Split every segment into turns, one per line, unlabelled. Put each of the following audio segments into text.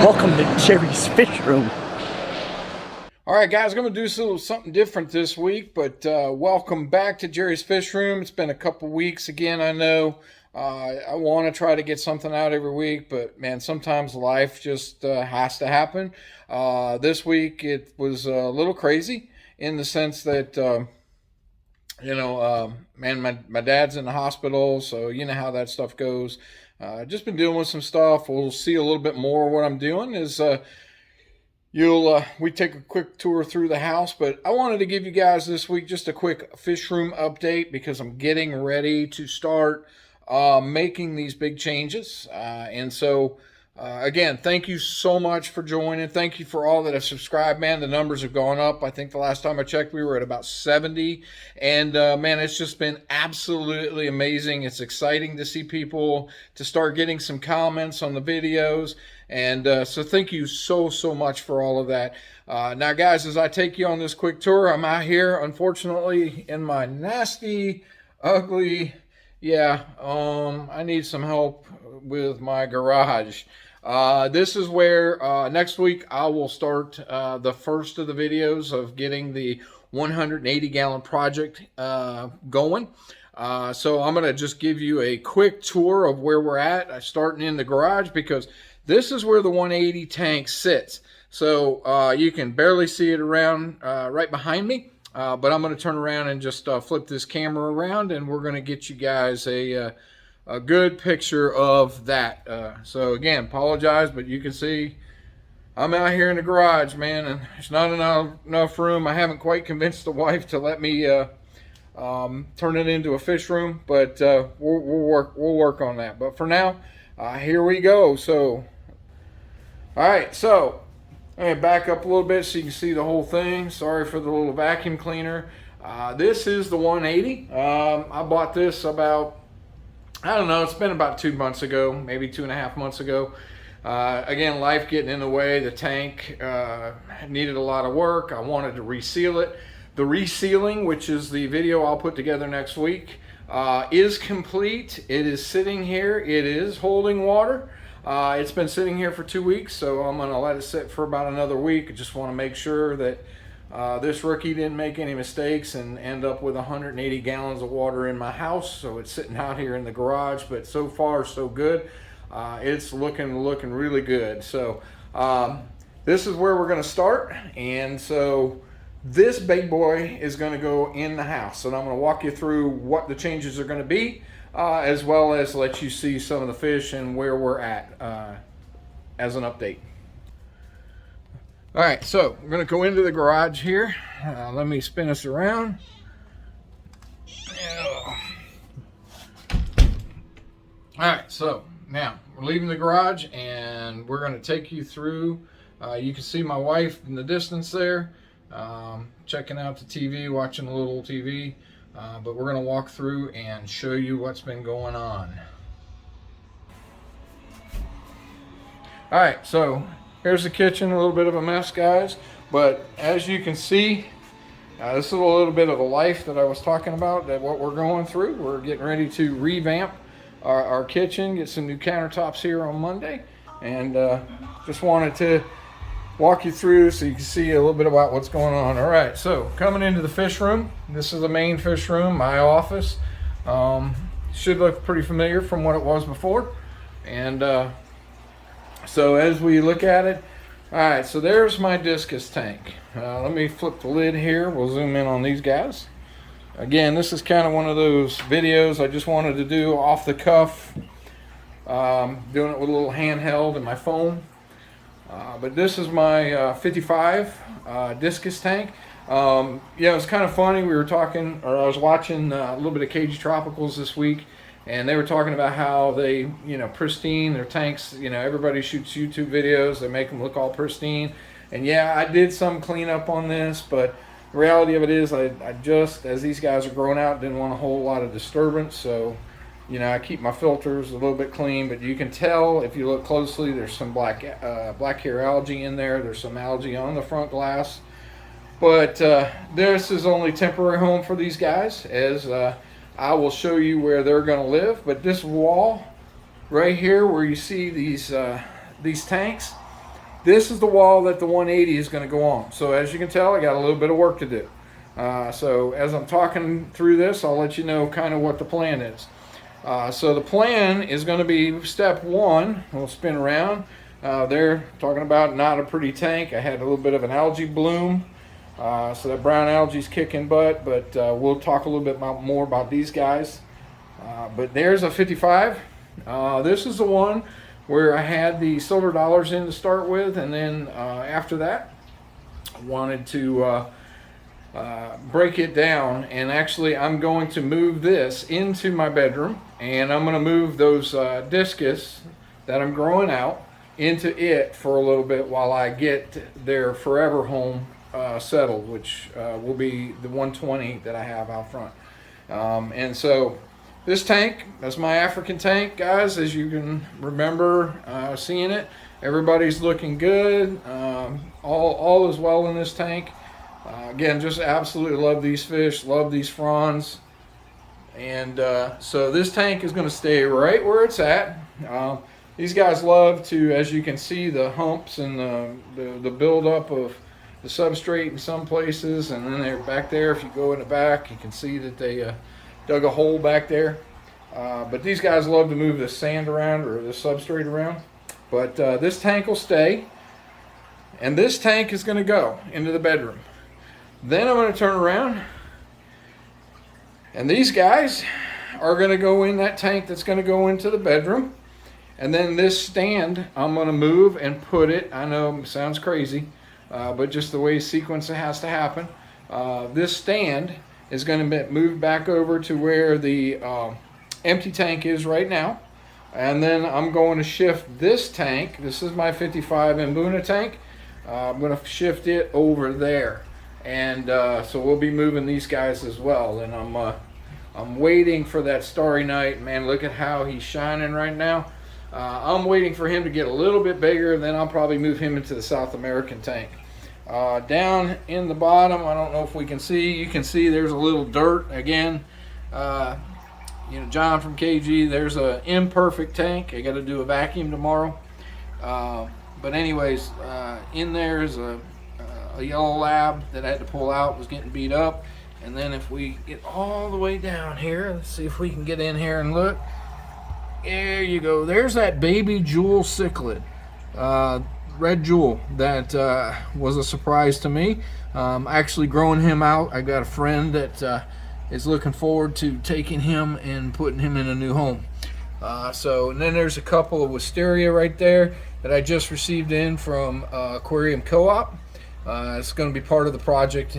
Welcome to Jerry's Fish Room.
All right, guys, I'm going to do something different this week, but welcome back to Jerry's Fish Room. It's been a couple weeks again, I know. I want to try to get something out every week, but man, sometimes life just has to happen. This week it was a little crazy in the sense that, man, my dad's in the hospital, so you know how that stuff goes. Just been dealing with some stuff. We'll see a little bit more. What I'm doing is we take a quick tour through the house, but I wanted to give you guys this week just a quick fish room update because I'm getting ready to start making these big changes. Again, thank you so much for joining. Thank you for all that have subscribed, man. The numbers have gone up. I think the last time I checked, we were at about 70. And, man, it's just been absolutely amazing. It's exciting to see people to start getting some comments on the videos. And so thank you so much for all of that. Now, guys, as I take you on this quick tour, I'm out here, unfortunately, in my nasty, ugly, I need some help with my garage. This is where next week I will start the first of the videos of getting the 180-gallon project going. So I'm going to just give you a quick tour of where we're at. I'm starting in the garage because this is where the 180 tank sits. So you can barely see it around right behind me. But I'm going to turn around and just flip this camera around, and we're going to get you guys a good picture of that. So again, apologize, but you can see I'm out here in the garage, man, and there's not enough room. I haven't quite convinced the wife to let me turn it into a fish room, but we'll work on that. But for now, here we go. So, all right, so. I'm going to back up a little bit so you can see the whole thing. Sorry for the little vacuum cleaner. This is the 180. I bought this about, I don't know, it's been about 2 months ago, maybe 2.5 months ago. Again, life getting in the way. The tank needed a lot of work. I wanted to reseal it. The resealing, which is the video I'll put together next week, is complete. It is sitting here. It is holding water. It's been sitting here for 2 weeks, so I'm going to let it sit for about another week. I just want to make sure that this rookie didn't make any mistakes and end up with 180 gallons of water in my house. So it's sitting out here in the garage, but so far so good. It's looking really good. So this is where we're going to start, and so this big boy is going to go in the house, and I'm going to walk you through what the changes are going to be. As well as let you see some of the fish and where we're at as an update. All right, so we're going to go into the garage here. Let me spin us around. All right, so now we're leaving the garage and we're going to take you through. You can see my wife in the distance there, checking out the TV, watching a little TV. But we're going to walk through and show you what's been going on. All right, so here's the kitchen, a little bit of a mess, guys. But as you can see, this is a little bit of a life that I was talking about, that what we're going through. We're getting ready to revamp our kitchen, get some new countertops here on Monday. And just wanted to walk you through so you can see a little bit about what's going on. All right, so coming into the fish room, this is the main fish room, my office. Should look pretty familiar from what it was before. And so as we look at it, all right, so there's my discus tank. Let me flip the lid here. We'll zoom in on these guys. Again, this is kind of one of those videos I just wanted to do off the cuff, doing it with a little handheld and my phone. But this is my 55 discus tank. It's kind of funny. We were talking, or I was watching a little bit of Cagey Tropicals this week, and they were talking about how they, pristine, their tanks, everybody shoots YouTube videos. They make them look all pristine. And yeah, I did some cleanup on this, but the reality of it is I just, as these guys are growing out, didn't want a whole lot of disturbance. So I keep my filters a little bit clean, but you can tell if you look closely, there's some black hair algae in there. There's some algae on the front glass. But this is only temporary home for these guys, as I will show you where they're going to live. But this wall right here where you see these tanks, This is the wall that the 180 is going to go on. So as you can tell, I got a little bit of work to do. So as I'm talking through this, I'll let you know kind of what the plan is. So the plan is going to be step one. We'll spin around. They're talking about not a pretty tank. I had a little bit of an algae bloom. So that brown algae's kicking butt, but we'll talk a little bit more about these guys. But there's a 55. This is the one where I had the silver dollars in to start with, and then after that I wanted to break it down, and actually I'm going to move this into my bedroom, and I'm going to move those discus that I'm growing out into it for a little bit while I get their forever home settled, which will be the 120 that I have out front. And so this tank, that's my African tank, guys. As you can remember seeing it, everybody's looking good. All is well in this tank. Again, just absolutely love these fish, love these fronds. And so this tank is going to stay right where it's at. These guys love to, as you can see, the humps and the buildup of the substrate in some places, and then they're back there. If you go in the back, you can see that they dug a hole back there. But these guys love to move the sand around or the substrate around. But this tank will stay, and this tank is going to go into the bedroom. Then I'm going to turn around, and these guys are going to go in that tank that's going to go into the bedroom. And then this stand I'm going to move and put it, I know it sounds crazy, but just the way sequence it has to happen. This stand is going to be moved back over to where the empty tank is right now. And then I'm going to shift this tank. This is my 55 Mbuna tank. I'm going to shift it over there. And so we'll be moving these guys as well. And I'm waiting for that starry night. Man, look at how he's shining right now. I'm waiting for him to get a little bit bigger, and then I'll probably move him into the South American tank. Down in the bottom, I don't know if we can see, you can see there's a little dirt again. You know, John from KG, there's an imperfect tank. I got to do a vacuum tomorrow. But anyways, in there is a yellow lab that I had to pull out, was getting beat up. And then if we get all the way down here, let's see if we can get in here and look. There you go. There's that baby jewel cichlid, red jewel. That was a surprise to me. Actually growing him out. I got a friend that is looking forward to taking him and putting him in a new home. And then there's a couple of wisteria right there that I just received in from Aquarium Co-op. It's going to be part of the project.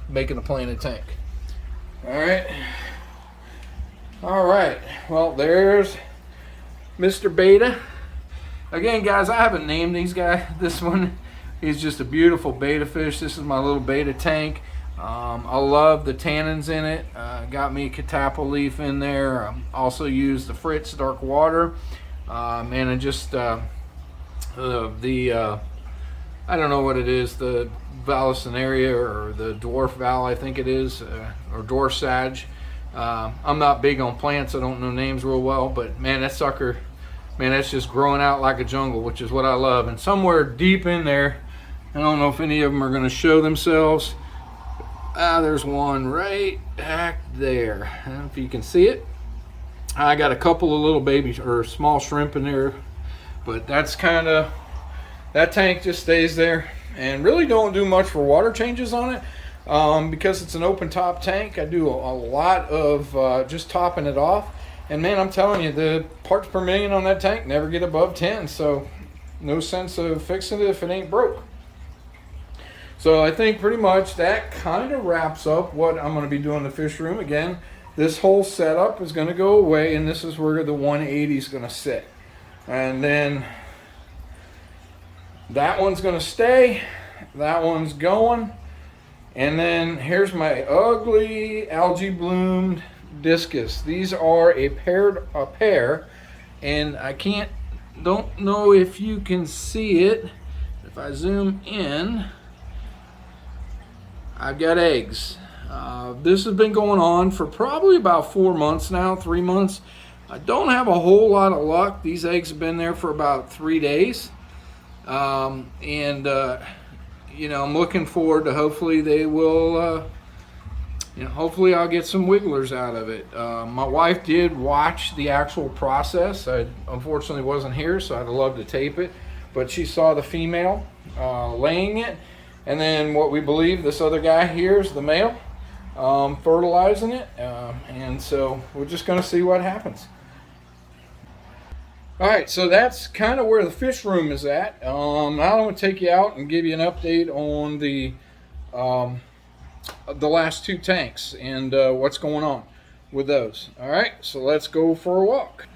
Making the planted tank. All right, well, there's Mr. Beta. Again, guys, I haven't named these guys. This one is just a beautiful beta fish. This is my little beta tank. I love the tannins in it. Got me a catappa leaf in there. Also used the Fritz dark water. And it just, I don't know what it is, the Vallisneria or the dwarf val, I think it is, or dwarf sag. I'm not big on plants. I don't know names real well, but man, that sucker, man, that's just growing out like a jungle, which is what I love. And somewhere deep in there, I don't know if any of them are going to show themselves. There's one right back there. I don't know if you can see it. I got a couple of little baby or small shrimp in there, but that's kind of, that tank just stays there, and really don't do much for water changes on it. Because it's an open top tank, I do a lot of just topping it off. And man, I'm telling you, the parts per million on that tank never get above 10, so no sense of fixing it if it ain't broke. So I think pretty much that kind of wraps up what I'm going to be doing in the fish room. Again, this whole setup is going to go away, and this is where the 180 is going to sit. And then that one's going to stay, that one's going. And then here's my ugly algae bloomed discus. These are a pair, and I don't know if you can see it. If I zoom in, I've got eggs. This has been going on for probably about 4 months now, 3 months. I don't have a whole lot of luck. These eggs have been there for about 3 days. You know, I'm looking forward to hopefully they will. You know, hopefully I'll get some wigglers out of it. My wife did watch the actual process. I unfortunately wasn't here, so I'd love to tape it. But she saw the female laying it, and then what we believe this other guy here is the male fertilizing it. And so we're just going to see what happens. All right, so that's kind of where the fish room is at. Now I'm going to take you out and give you an update on the last two tanks and what's going on with those. All right, so let's go for a walk.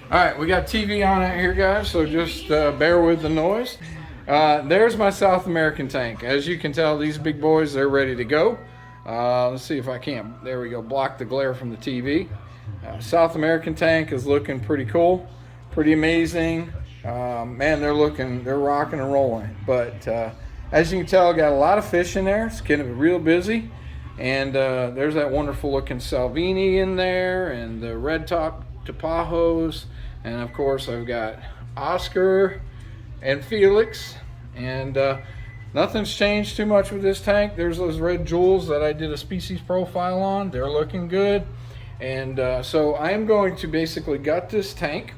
All right, we got TV on out here, guys, so just bear with the noise. There's my South American tank. As you can tell, these big boys, they're ready to go. Let's see if I can't, there we go, block the glare from the TV. South American tank is looking pretty cool, pretty amazing. Man, they're rocking and rolling. But as you can tell, got a lot of fish in there. It's getting real busy. And there's that wonderful looking Salvini in there, and the red top Tapajos. And of course, I've got Oscar and Felix. And nothing's changed too much with this tank. There's those red jewels that I did a species profile on. They're looking good. And so I am going to basically gut this tank.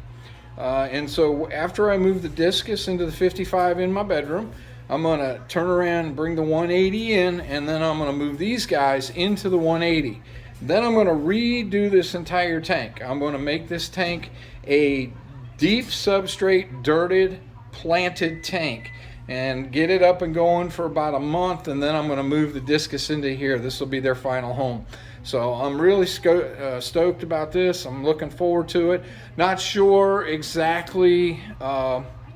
And so after I move the discus into the 55 in my bedroom, I'm going to turn around and bring the 180 in, and then I'm going to move these guys into the 180. Then I'm going to redo this entire tank. I'm going to make this tank a deep substrate, dirted, planted tank and get it up and going for about a month, and then I'm going to move the discus into here. This will be their final home. So I'm really stoked about this. I'm looking forward to it. Not sure exactly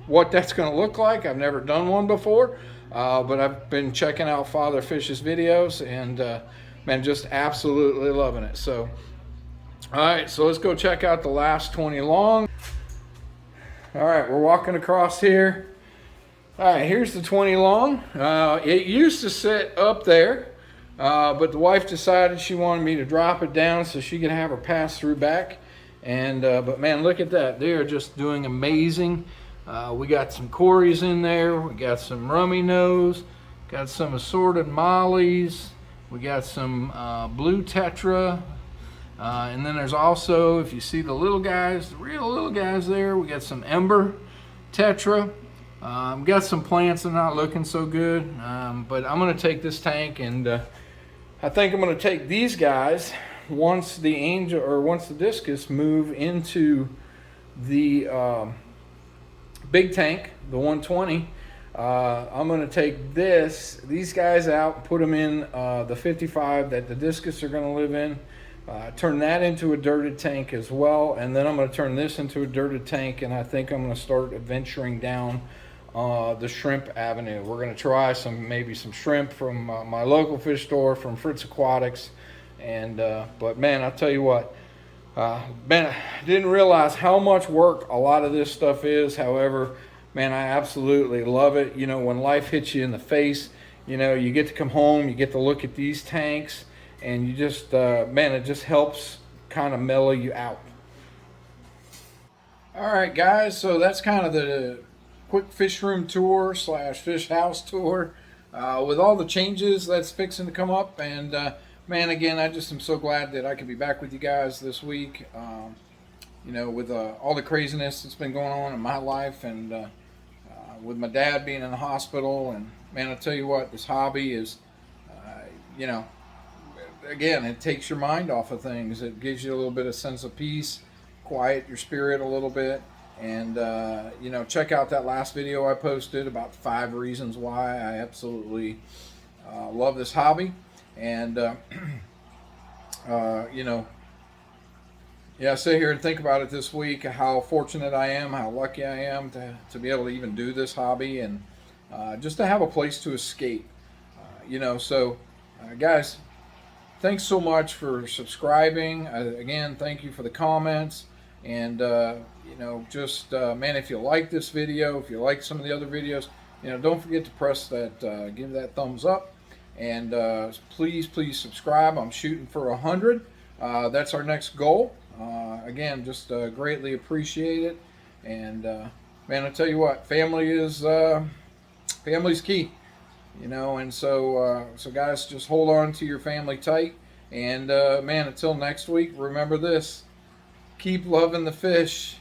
what that's going to look like. I've never done one before, but I've been checking out Father Fish's videos, and man, just absolutely loving it. So, all right, so let's go check out the last 20 long. All right, we're walking across here. All right, here's the 20 long. It used to sit up there. But the wife decided she wanted me to drop it down so she could have her pass through back. And but man, look at that. They are just doing amazing. We got some Corys in there. We got some rummy nose. Got some assorted mollies. We got some blue tetra. And then there's also, if you see the little guys, the real little guys there, we got some ember tetra. Got some plants that are not looking so good. But I'm going to take this tank, and I think I'm going to take these guys once the angel or once the discus move into the big tank, the 120. I'm going to take these guys out, put them in the 55 that the discus are going to live in, turn that into a dirted tank as well, and then I'm going to turn this into a dirted tank, and I think I'm going to start adventuring down the shrimp avenue. We're going to try maybe some shrimp from my local fish store, from Fritz Aquatics. And but man, I'll tell you what, man, I didn't realize how much work a lot of this stuff is. However, man, I absolutely love it. You know, when life hits you in the face, you know, you get to come home, you get to look at these tanks, and you just man, it just helps kind of mellow you out. All right, guys, so that's kind of the quick fish room tour / fish house tour with all the changes that's fixing to come up. And man, again, I just am so glad that I could be back with you guys this week. You know, with all the craziness that's been going on in my life, and with my dad being in the hospital. And man, I'll tell you what, this hobby is, you know, again, it takes your mind off of things. It gives you a little bit of sense of peace, quiet your spirit a little bit. And you know, check out that last video I posted about 5 reasons why I absolutely love this hobby. And you know, yeah, I sit here and think about it this week, how fortunate I am, how lucky I am to be able to even do this hobby, and just to have a place to escape. You know, so guys, thanks so much for subscribing. Again, thank you for the comments. And you know, just man, if you like this video, if you like some of the other videos, you know, don't forget to press that, give that thumbs up, and please subscribe. I'm shooting for 100. That's our next goal. Again, just greatly appreciate it. And man, I tell you what, family's key. And so guys, just hold on to your family tight. And man, until next week, remember this: keep loving the fish.